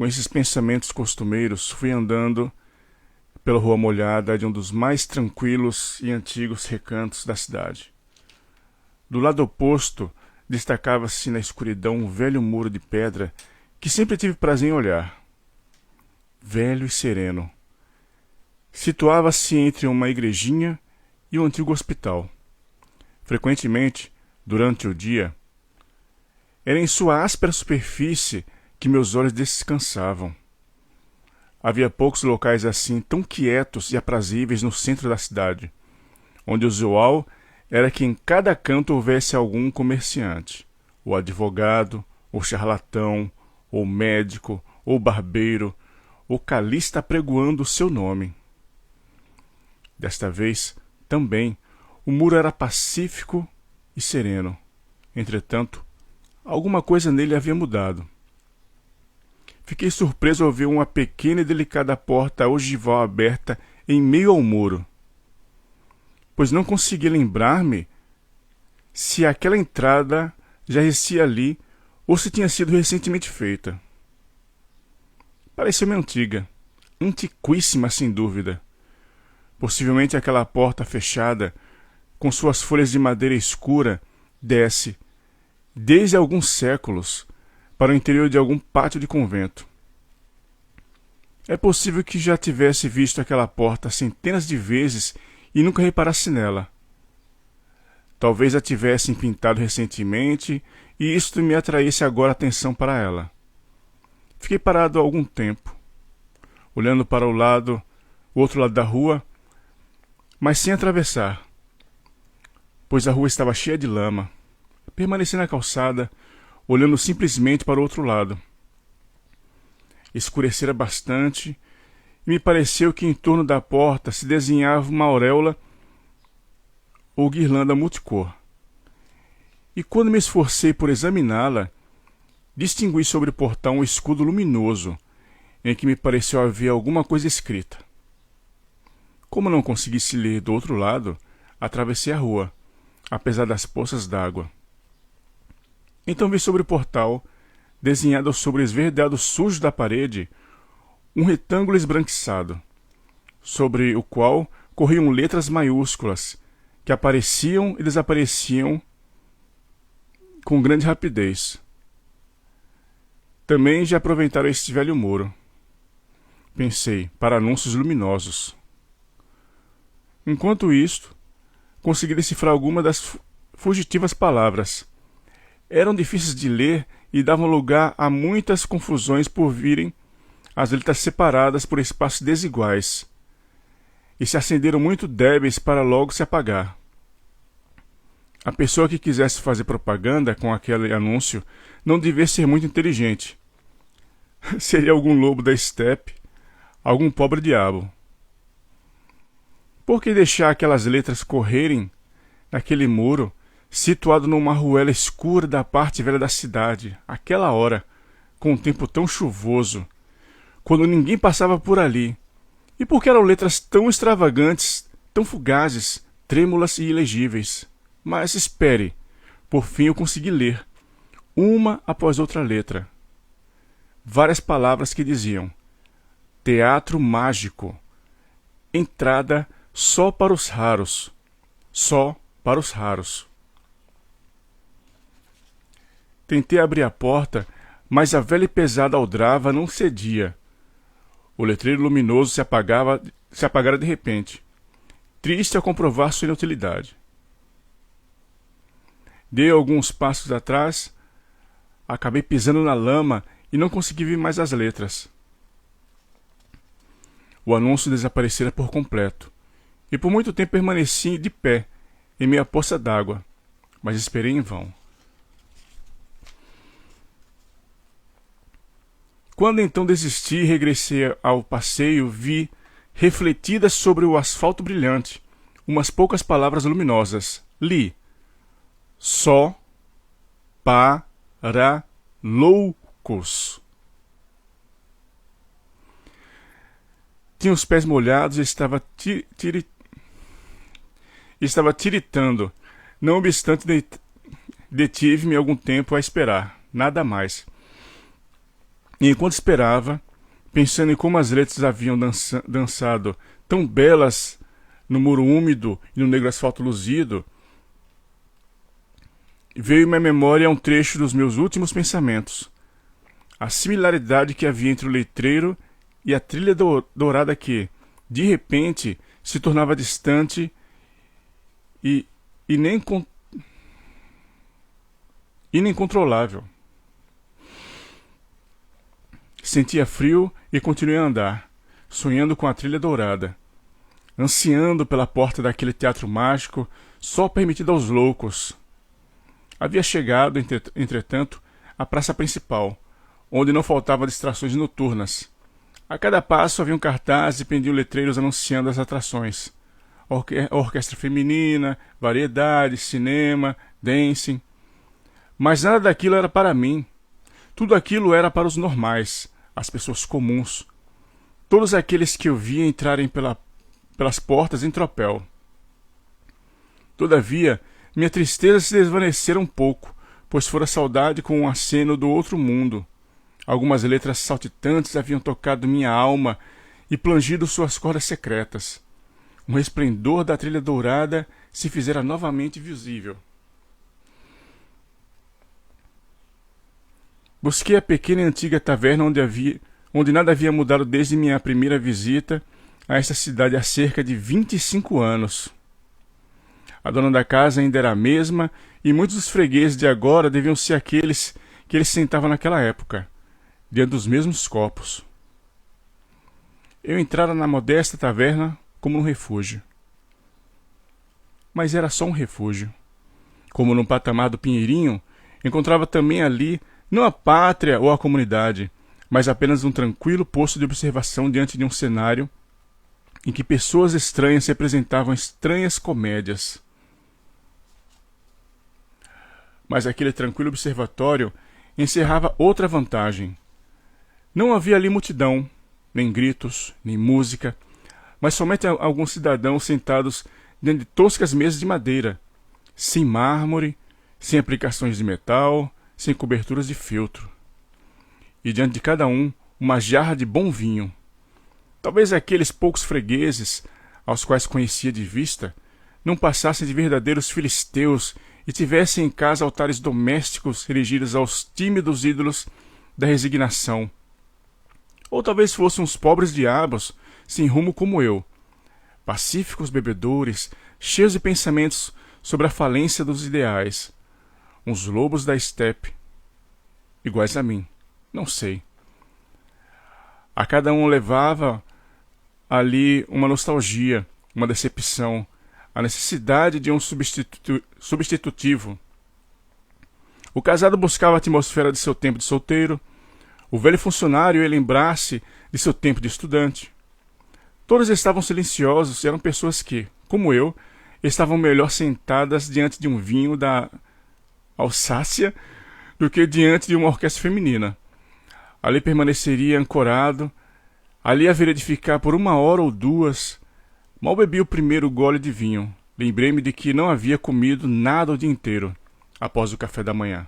Com esses pensamentos costumeiros, fui andando pela rua molhada de um dos mais tranquilos e antigos recantos da cidade. Do lado oposto, destacava-se na escuridão um velho muro de pedra que sempre tive prazer em olhar. Velho e sereno. Situava-se entre uma igrejinha e um antigo hospital. Frequentemente, durante o dia, era em sua áspera superfície que meus olhos descansavam. Havia poucos locais assim tão quietos e aprazíveis no centro da cidade, onde o usual era que em cada canto houvesse algum comerciante, ou advogado, ou charlatão, ou médico, ou barbeiro, ou calista apregoando o seu nome. Desta vez, também, o muro era pacífico e sereno. Entretanto, alguma coisa nele havia mudado. Fiquei surpreso ao ver uma pequena e delicada porta ogival aberta em meio ao muro, pois não consegui lembrar-me se aquela entrada já existia ali ou se tinha sido recentemente feita. Pareceu-me antiga, antiquíssima sem dúvida. Possivelmente aquela porta fechada, com suas folhas de madeira escura, desce, desde alguns séculos, para o interior de algum pátio de convento. É possível que já tivesse visto aquela porta centenas de vezes e nunca reparasse nela. Talvez a tivessem pintado recentemente e isto me atraísse agora a atenção para ela. Fiquei parado há algum tempo, olhando para o outro lado da rua, mas sem atravessar, pois a rua estava cheia de lama. Permaneci na calçada, olhando simplesmente para o outro lado. Escurecera bastante e me pareceu que em torno da porta se desenhava uma auréola ou guirlanda multicor. E quando me esforcei por examiná-la, distingui sobre o portal um escudo luminoso, em que me pareceu haver alguma coisa escrita. Como não conseguisse ler do outro lado, atravessei a rua, apesar das poças d'água. Então vi sobre o portal, desenhado sobre o esverdeado sujo da parede, um retângulo esbranquiçado, sobre o qual corriam letras maiúsculas, que apareciam e desapareciam com grande rapidez. Também já aproveitaram este velho muro, pensei, para anúncios luminosos. Enquanto isto, consegui decifrar alguma das fugitivas palavras. Eram difíceis de ler e davam lugar a muitas confusões por virem as letras separadas por espaços desiguais, e se acenderam muito débeis para logo se apagar. A pessoa que quisesse fazer propaganda com aquele anúncio não devia ser muito inteligente. Seria algum lobo da estepe, algum pobre diabo. Por que deixar aquelas letras correrem naquele muro, situado numa arruela escura da parte velha da cidade, àquela hora, com um tempo tão chuvoso, quando ninguém passava por ali? E por que eram letras tão extravagantes, tão fugazes, trêmulas e ilegíveis? Mas espere, por fim eu consegui ler, uma após outra letra, várias palavras que diziam: teatro mágico, entrada só para os raros, só para os raros. Tentei abrir a porta, mas a velha e pesada aldrava não cedia. O letreiro luminoso se apagara de repente, triste ao comprovar sua inutilidade. Dei alguns passos atrás, acabei pisando na lama e não consegui ver mais as letras. O anúncio desaparecera por completo, e por muito tempo permaneci de pé, em meia poça d'água, mas esperei em vão. Quando então desisti e regressei ao passeio, vi, refletidas sobre o asfalto brilhante, umas poucas palavras luminosas. Li: só para loucos. Tinha os pés molhados e estava tiritando. Não obstante, detive-me algum tempo a esperar. Nada mais. E enquanto esperava, pensando em como as letras haviam dançado tão belas no muro úmido e no negro asfalto luzido, veio-me à memória um trecho dos meus últimos pensamentos. A similaridade que havia entre o letreiro e a trilha dourada que, de repente, se tornava distante e incontrolável. Sentia frio e continuei a andar, sonhando com a trilha dourada, ansiando pela porta daquele teatro mágico só permitido aos loucos. Havia chegado, entretanto, à praça principal, onde não faltavam distrações noturnas. A cada passo havia um cartaz e pendiam letreiros anunciando as atrações. Orquestra feminina, variedade, cinema, dancing. Mas nada daquilo era para mim. Tudo aquilo era para os normais, as pessoas comuns. Todos aqueles que eu via entrarem pelas portas em tropel. Todavia, minha tristeza se desvanecera um pouco, pois fora saudade com um aceno do outro mundo. Algumas letras saltitantes haviam tocado minha alma e plangido suas cordas secretas. Um resplendor da trilha dourada se fizera novamente visível. Busquei a pequena e antiga taverna onde nada havia mudado desde minha primeira visita a esta cidade há cerca de 25 anos. A dona da casa ainda era a mesma e muitos dos fregueses de agora deviam ser aqueles que ele sentava naquela época, diante dos mesmos copos. Eu entrara na modesta taverna como num refúgio. Mas era só um refúgio. Como no patamar do Pinheirinho, encontrava também ali não a pátria ou a comunidade, mas apenas um tranquilo posto de observação diante de um cenário em que pessoas estranhas representavam estranhas comédias. Mas aquele tranquilo observatório encerrava outra vantagem. Não havia ali multidão, nem gritos, nem música, mas somente alguns cidadãos sentados diante de toscas mesas de madeira, sem mármore, sem aplicações de metal, sem coberturas de feltro. E diante de cada um, uma jarra de bom vinho. Talvez aqueles poucos fregueses, aos quais conhecia de vista, não passassem de verdadeiros filisteus e tivessem em casa altares domésticos erigidos aos tímidos ídolos da resignação. Ou talvez fossem uns pobres diabos, sem rumo como eu, pacíficos bebedores, cheios de pensamentos sobre a falência dos ideais, uns lobos da estepe, iguais a mim, não sei. A cada um levava ali uma nostalgia, uma decepção, a necessidade de um substitutivo. O casado buscava a atmosfera de seu tempo de solteiro, o velho funcionário ia lembrar-se de seu tempo de estudante. Todos estavam silenciosos e eram pessoas que, como eu, estavam melhor sentadas diante de um vinho da Alsácia do que diante de uma orquestra feminina. Ali permaneceria ancorado, ali haveria de ficar por 1 hora ou 2. Mal bebi o primeiro gole de vinho. Lembrei-me de que não havia comido nada o dia inteiro, após o café da manhã.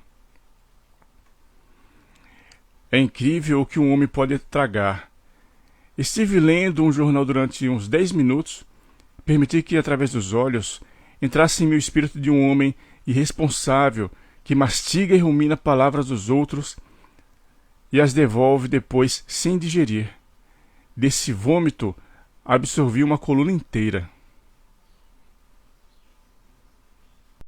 É incrível o que um homem pode tragar. Estive lendo um jornal durante uns 10 minutos, permiti que, através dos olhos, entrasse em meu espírito de um homem irresponsável que mastiga e rumina palavras dos outros e as devolve depois sem digerir. Desse vômito, absorvi uma coluna inteira.